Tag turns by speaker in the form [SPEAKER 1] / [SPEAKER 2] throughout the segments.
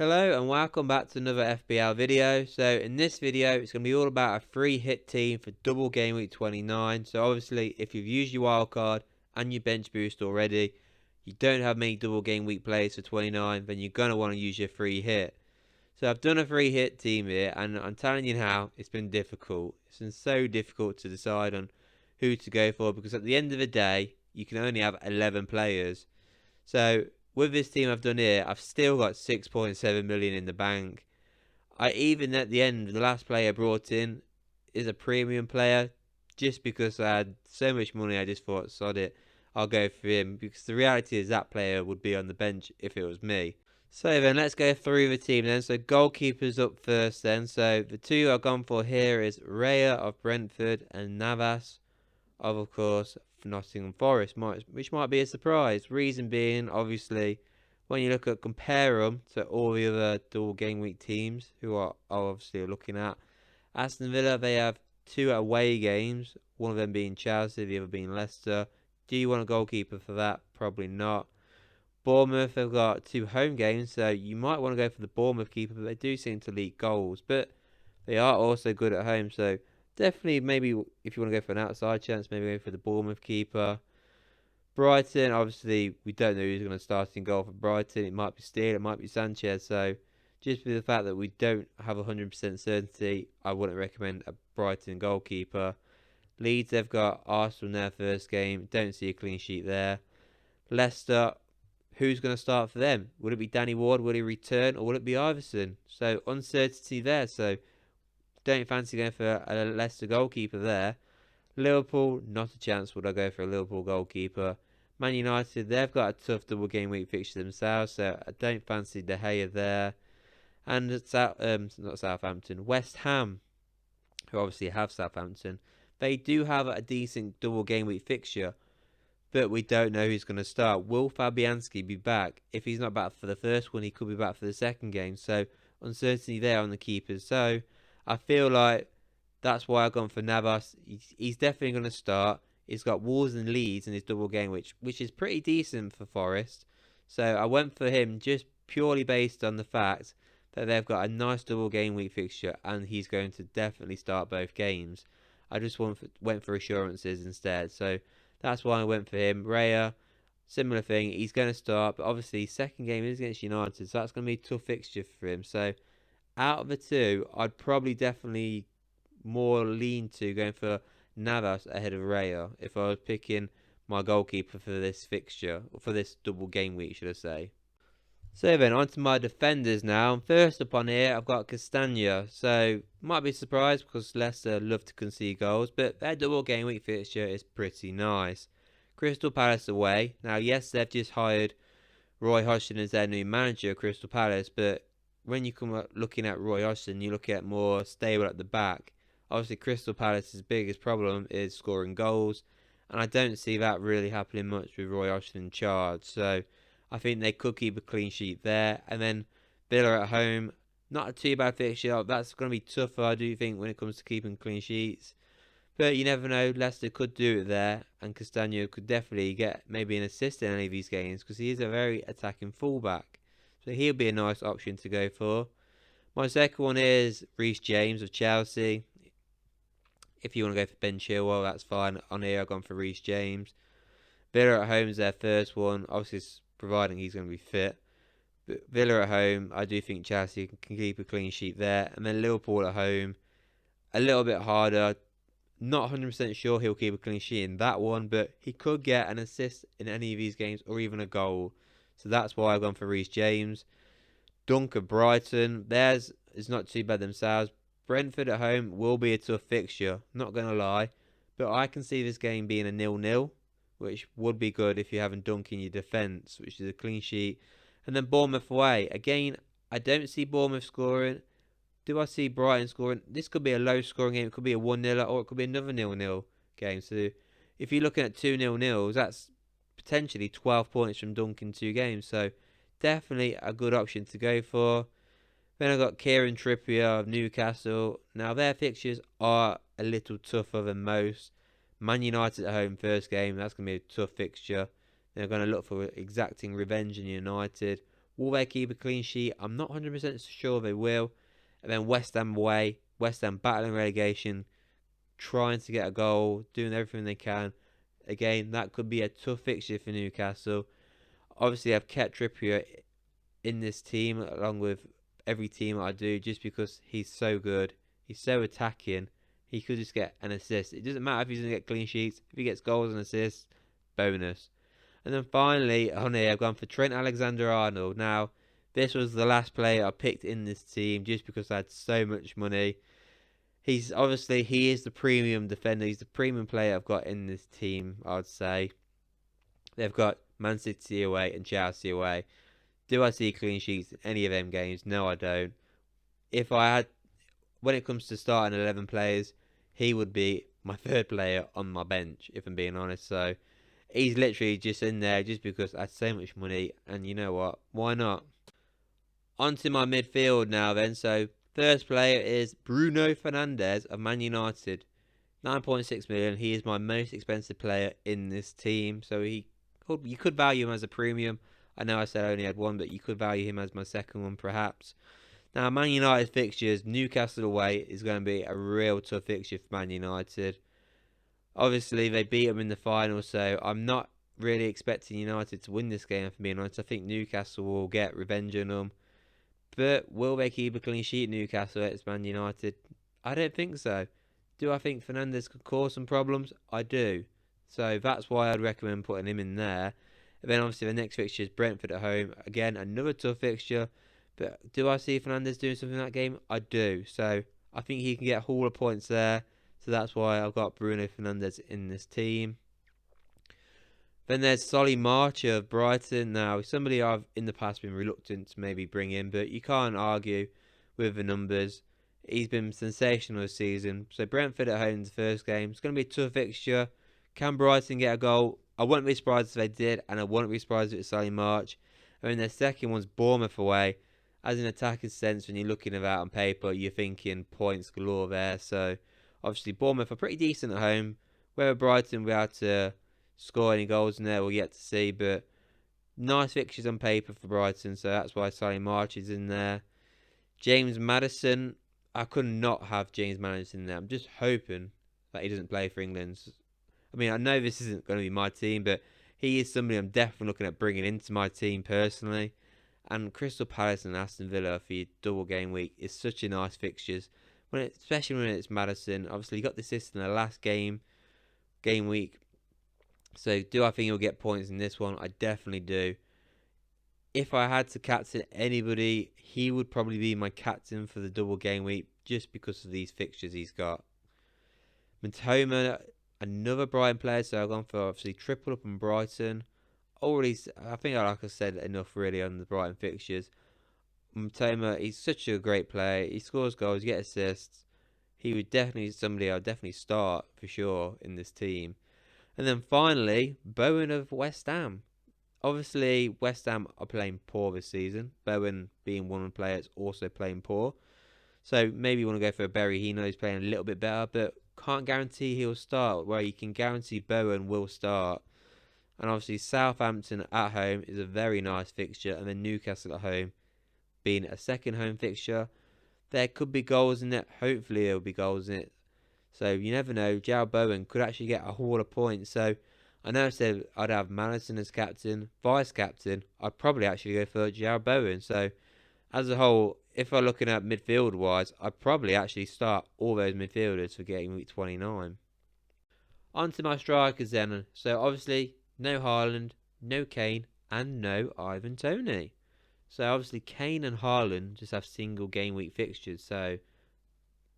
[SPEAKER 1] Hello and welcome back to another FPL video. So in this video it's going to be all about a free hit team for double game week 29. So obviously if you've used your wildcard and your bench boost already, you don't have many double game week players for 29, then you're going to want to use your free hit. So I've done a free hit team here and I'm telling you now, it's been difficult. It's been so difficult to decide on who to go for because at the end of the day you can only have 11 players. So with this team I've done here, I've still got 6.7 million in the bank. I even at the end, the last player brought in is a premium player, just because I had so much money. I just thought, sod it, I'll go for him, because the reality is that player would be on the bench if it was me. So then let's go through the team then. So goalkeepers up first then. So the two I've gone for here is Raya of Brentford and Navas of course, Nottingham Forest, which might be a surprise. Reason being, obviously, when you compare them to all the other double game week teams who are obviously looking at Aston Villa, they have two away games, one of them being Chelsea, the other being Leicester. Do you want a goalkeeper for that? Probably not. Bournemouth have got two home games, so you might want to go for the Bournemouth keeper, but they do seem to leak goals. But they are also good at home, so definitely maybe if you want to go for an outside chance, maybe go for the Bournemouth keeper. Brighton, obviously, we don't know who's going to start in goal for Brighton. It might be Steele, it might be Sanchez. So just for the fact that we don't have 100% certainty, I wouldn't recommend a Brighton goalkeeper. Leeds, they've got Arsenal in their first game. Don't see a clean sheet there. Leicester, who's going to start for them? Would it be Danny Ward? Will he return? Or will it be Iverson? So uncertainty there. So don't fancy going for a Leicester goalkeeper there. Liverpool, not a chance would I go for a Liverpool goalkeeper. Man United, they've got a tough double game week fixture themselves, so I don't fancy De Gea there. And not Southampton, West Ham, who obviously have Southampton, they do have a decent double game week fixture, but we don't know who's going to start. Will Fabianski be back? If he's not back for the first one, he could be back for the second game, so uncertainty there on the keepers. So I feel like that's why I've gone for Navas. He's definitely going to start. He's got Wolves and Leeds in his double game, which is pretty decent for Forest. So I went for him just purely based on the fact that they've got a nice double game week fixture and he's going to definitely start both games. I just went for assurances instead. So that's why I went for him. Raya, similar thing. He's going to start, but obviously second game is against United, so that's going to be a tough fixture for him. So out of the two, I'd probably definitely more lean to going for Navas ahead of Raya if I was picking my goalkeeper for this fixture, or for this double game week, should I say. So then, on to my defenders now. And first up on here, I've got Castagna. So, might be surprised because Leicester love to concede goals, but their double game week fixture is pretty nice. Crystal Palace away. Now, yes, they've just hired Roy Hodgson as their new manager, Crystal Palace, but when you come up looking at Roy Hodgson, you look at more stable at the back. Obviously, Crystal Palace's biggest problem is scoring goals, and I don't see that really happening much with Roy Hodgson in charge. So I think they could keep a clean sheet there. And then Villa at home, not a too bad fixture. That's going to be tougher, I do think, when it comes to keeping clean sheets. But you never know, Leicester could do it there, and Castagna could definitely get maybe an assist in any of these games because he is a very attacking fullback. So he'll be a nice option to go for. My second one is Reece James of Chelsea. If you want to go for Ben Chilwell, that's fine. On here, I've gone for Reece James. Villa at home is their first one, obviously providing he's going to be fit. But Villa at home, I do think Chelsea can keep a clean sheet there. And then Liverpool at home, a little bit harder. Not 100% sure he'll keep a clean sheet in that one, but he could get an assist in any of these games or even a goal. So that's why I've gone for Reece James. Dunk of Brighton, theirs is not too bad themselves. Brentford at home will be a tough fixture, not going to lie. But I can see this game being a 0-0, which would be good if you're having Dunk in your defence, which is a clean sheet. And then Bournemouth away. Again, I don't see Bournemouth scoring. Do I see Brighton scoring? This could be a low scoring game. It could be a 1-0 or it could be another 0-0 game. So if you're looking at 2 0-0s, that's potentially 12 points from Dunk in 2 games. So definitely a good option to go for. Then I've got Kieran Trippier of Newcastle. Now their fixtures are a little tougher than most. Man United at home first game. That's going to be a tough fixture. They're going to look for exacting revenge in United. Will they keep a clean sheet? I'm not 100% sure they will. And then West Ham away. West Ham battling relegation, trying to get a goal, doing everything they can. Again, that could be a tough fixture for Newcastle. Obviously, I've kept Trippier in this team along with every team I do just because he's so good. He's so attacking. He could just get an assist. It doesn't matter if he's going to get clean sheets. If he gets goals and assists, bonus. And then finally, on here, I've gone for Trent Alexander-Arnold. Now, this was the last player I picked in this team just because I had so much money. He is the premium defender. He's the premium player I've got in this team, I'd say. They've got Man City away and Chelsea away. Do I see clean sheets in any of them games? No, I don't. When it comes to starting 11 players, he would be my third player on my bench, if I'm being honest. So he's literally just in there just because I had so much money, and you know what? Why not? On to my midfield now then. So first player is Bruno Fernandes of Man United. 9.6 million. He is my most expensive player in this team. So you could value him as a premium. I know I said I only had one, but you could value him as my second one perhaps. Now, Man United fixtures, Newcastle away is going to be a real tough fixture for Man United. Obviously, they beat them in the final, so I'm not really expecting United to win this game, if I'm being honest. I think Newcastle will get revenge on them. But will they keep a clean sheet, Newcastle against Man United? I don't think so. Do I think Fernandes could cause some problems? I do. So that's why I'd recommend putting him in there. And then obviously the next fixture is Brentford at home. Again, another tough fixture. But do I see Fernandes doing something in that game? I do. So I think he can get a haul of points there. So that's why I've got Bruno Fernandes in this team. Then there's Solly March of Brighton. Now, somebody I've in the past been reluctant to maybe bring in, but you can't argue with the numbers. He's been sensational this season. So Brentford at home in the first game. It's going to be a tough fixture. Can Brighton get a goal? I wouldn't be surprised if they did, and I wouldn't be surprised if it's Solly March. And then their second one's Bournemouth away. As an attacking sense, when you're looking at that on paper, you're thinking points galore there. So obviously Bournemouth are pretty decent at home. Whether Brighton will be able to score any goals in there, we'll yet to see. But nice fixtures on paper for Brighton, so that's why Solly March is in there. James Maddison, I could not have James Maddison in there. I'm just hoping that he doesn't play for England. I mean, I know this isn't going to be my team, but he is somebody I'm definitely looking at bringing into my team personally. And Crystal Palace and Aston Villa for your double game week is such a nice fixtures. Especially when it's Maddison. Obviously, he got the assist in the last game week. So do I think he'll get points in this one? I definitely do. If I had to captain anybody, he would probably be my captain for the double game week just because of these fixtures he's got. Matoma, another Brighton player, so I've gone for obviously triple up on Brighton. I think like I said enough really on the Brighton fixtures. Matoma, he's such a great player. He scores goals, he gets assists. He would definitely somebody I'd definitely start for sure in this team. And then finally, Bowen of West Ham. Obviously, West Ham are playing poor this season. Bowen, being one of the players, also playing poor. So maybe you want to go for a Berry. He knows he's playing a little bit better, but can't guarantee he'll start. Where you can guarantee Bowen will start. And obviously, Southampton at home is a very nice fixture. And then Newcastle at home being a second home fixture. There could be goals in it. Hopefully, there will be goals in it. So you never know. Joe Bowen could actually get a haul of points. So I know I said I'd have Madison as captain, vice captain. I'd probably actually go for Joe Bowen. So as a whole, if I'm looking at midfield wise, I'd probably actually start all those midfielders for game week 29. On to my strikers then. So obviously, no Haaland, no Kane, and no Ivan Toney. So obviously, Kane and Haaland just have single game week fixtures. So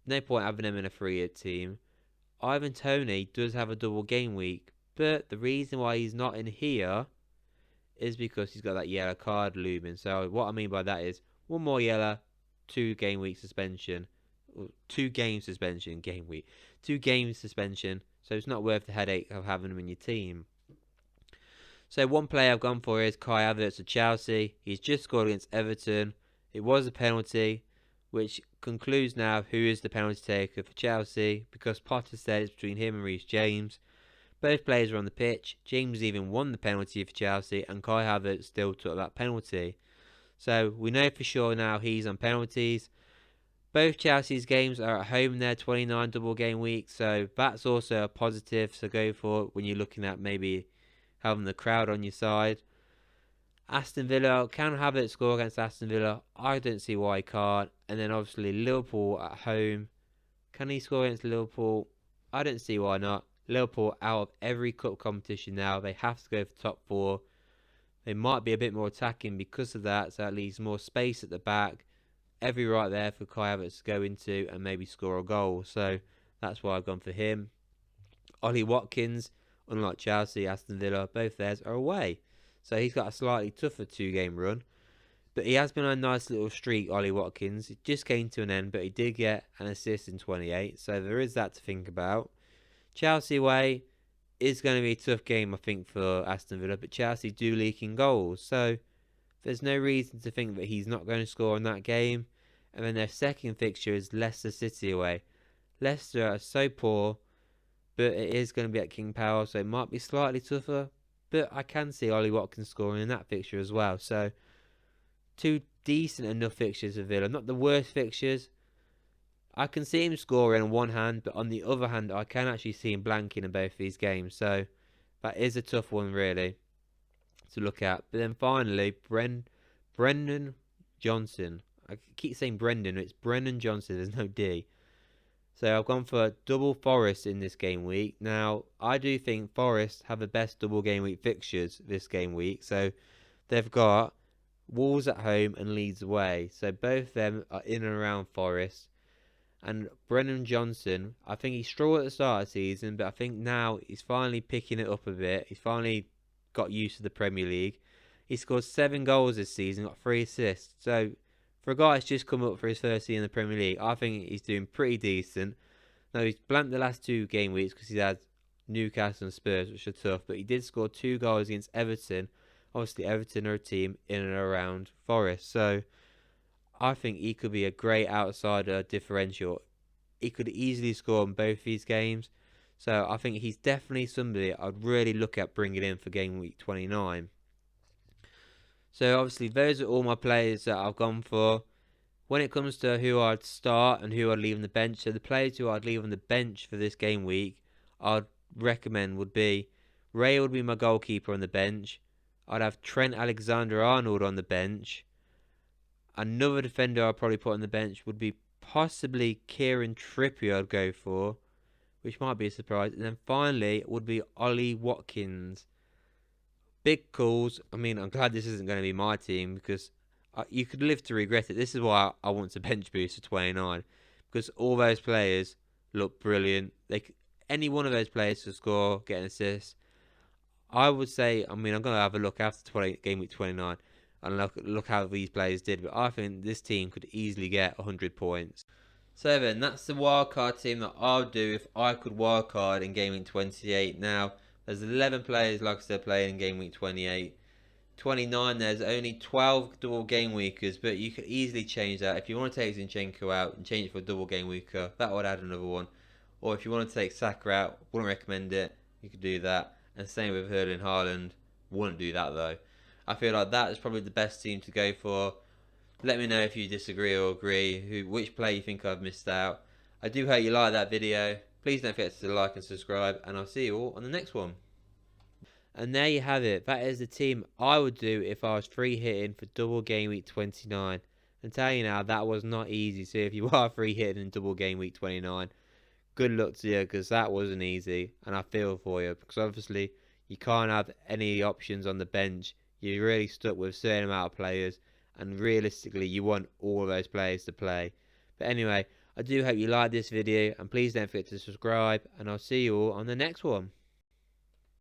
[SPEAKER 1] no point having them in a 3-year team. Ivan Toney does have a double game week, but the reason why he's not in here is because he's got that yellow card looming. So what I mean by that is one more yellow, 2 game week suspension, 2 game suspension, game week, 2 game suspension. So it's not worth the headache of having him in your team. So one player I've gone for is Kai Havertz of Chelsea. He's just scored against Everton. It was a penalty, which concludes now who is the penalty taker for Chelsea, because Potter said it's between him and Reece James. Both players were on the pitch. James even won the penalty for Chelsea, and Kai Havertz still took that penalty. So we know for sure now he's on penalties. Both Chelsea's games are at home in their 29 double game week, so that's also a positive to go for when you're looking at maybe having the crowd on your side. Aston Villa, can Havertz score against Aston Villa? I don't see why he can't. And then obviously Liverpool at home. Can he score against Liverpool? I don't see why not. Liverpool out of every cup competition now. They have to go for top four. They might be a bit more attacking because of that, so that leaves more space at the back. Every right there for Kai Havertz to go into and maybe score a goal. So that's why I've gone for him. Ollie Watkins, unlike Chelsea, Aston Villa, both theirs are away. So he's got a slightly tougher 2 game run. But he has been on a nice little streak, Ollie Watkins. It just came to an end, but he did get an assist in 28. So there is that to think about. Chelsea away is going to be a tough game, I think, for Aston Villa. But Chelsea do leak in goals. So there's no reason to think that he's not going to score in that game. And then their second fixture is Leicester City away. Leicester are so poor, but it is going to be at King Power, so it might be slightly tougher. But I can see Ollie Watkins scoring in that fixture as well. So 2 decent enough fixtures for Villa. Not the worst fixtures. I can see him scoring on one hand, but on the other hand, I can actually see him blanking in both these games. So that is a tough one, really, to look at. But then finally, Brendan Johnson. I keep saying Brendan. It's Brendan Johnson. There's no D. So I've gone for double Forest in this game week. Now, I do think Forest have the best double game week fixtures this game week. So they've got Wolves at home and Leeds away. So both of them are in and around Forest. And Brennan Johnson, I think he struggled at the start of the season, but I think now he's finally picking it up a bit. He's finally got used to the Premier League. He scored 7 goals this season, got 3 assists. So for a guy that's just come up for his first season in the Premier League, I think he's doing pretty decent. Now he's blanked the last 2 game weeks because he's had Newcastle and Spurs, which are tough, but he did score 2 goals against Everton. Obviously, Everton are a team in and around Forest, so I think he could be a great outsider differential. He could easily score in both these games. So I think he's definitely somebody I'd really look at bringing in for game week 29. So obviously those are all my players that I've gone for. When it comes to who I'd start and who I'd leave on the bench, so the players who I'd leave on the bench for this game week, I'd recommend would be Ray would be my goalkeeper on the bench. I'd have Trent Alexander-Arnold on the bench. Another defender I'd probably put on the bench would be possibly Kieran Trippier I'd go for, which might be a surprise. And then finally it would be Ollie Watkins. Big calls. I mean, I'm glad this isn't going to be my team because you could live to regret it. This is why I want to bench boost for 29 because all those players look brilliant. Any one of those players to score, get an assist. I would say, I mean, I'm going to have a look after game week 29 and look how these players did. But I think this team could easily get 100 points. So then, that's the wildcard team that I'll do if I could wildcard in game week 28. Now, there's 11 players, like I said, playing in game week 28. 29, there's only 12 double game weekers, but you could easily change that. If you want to take Zinchenko out and change it for a double game weeker, that would add another one. Or if you want to take Saka out, wouldn't recommend it, you could do that. And same with Erling Haaland, wouldn't do that though. I feel like that is probably the best team to go for. Let me know if you disagree or agree, which player you think I've missed out. I do hope you like that video. Please don't forget to like and subscribe, and I'll see you all on the next one. And there you have it. That is the team I would do if I was free hitting for double game week 29. And tell you now, that was not easy. So if you are free hitting in double game week 29, good luck to you because that wasn't easy. And I feel for you because obviously you can't have any options on the bench. You're really stuck with a certain amount of players. And realistically, you want all of those players to play. But anyway, I do hope you like this video. And please don't forget to subscribe. And I'll see you all on the next one.